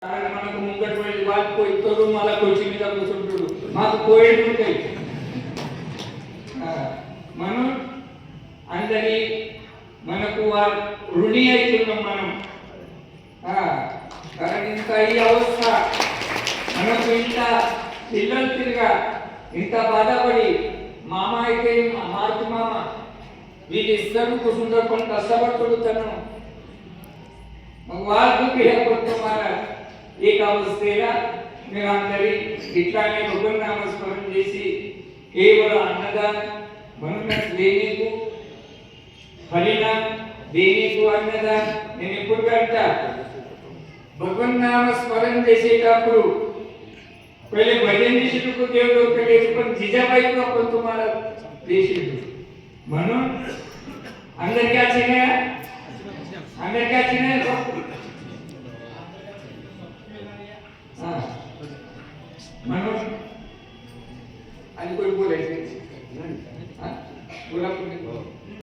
మనకు ముంగటువంటి వాళ్ళు పోయితోడు మళ్ళీ కొచ్చి మీద కూర్చుంటాడు మాకు పోయేది ఉంటాయి మనం అందరి మనకు రుణి అవుతున్నాం మనం कारण ఇంత ఈ అవస్థ మనకు ఇంత పిల్లలు తిరిగా ఇంత బాధపడి మామ అయితే మార్పు మామ వీళ్ళు ఇద్దరు కూర్చుంటారు కొన్ని కష్టపడుతుడు తను వాళ్ళకు బిహేవ్ एक अवस्थेला మీరందరి ఇట్లానే భగవన్నామస్మరణ చేసి కేవలం అన్నదాन म्हणूनच देनेకు फलिदान देनेకు అన్నదాन నేను ఎప్పుడు అంటా భగవన్నామస్మరణ చేసేటప్పుడు पहिले भजन दिसतो देव डोकले पण जिजाबाईको आपण तुम्हाला देशील म्हणून अंदर क्या चिन्ह अंदर क्या चिन्ह म्हणून आणि कोणी बोलायचं बोला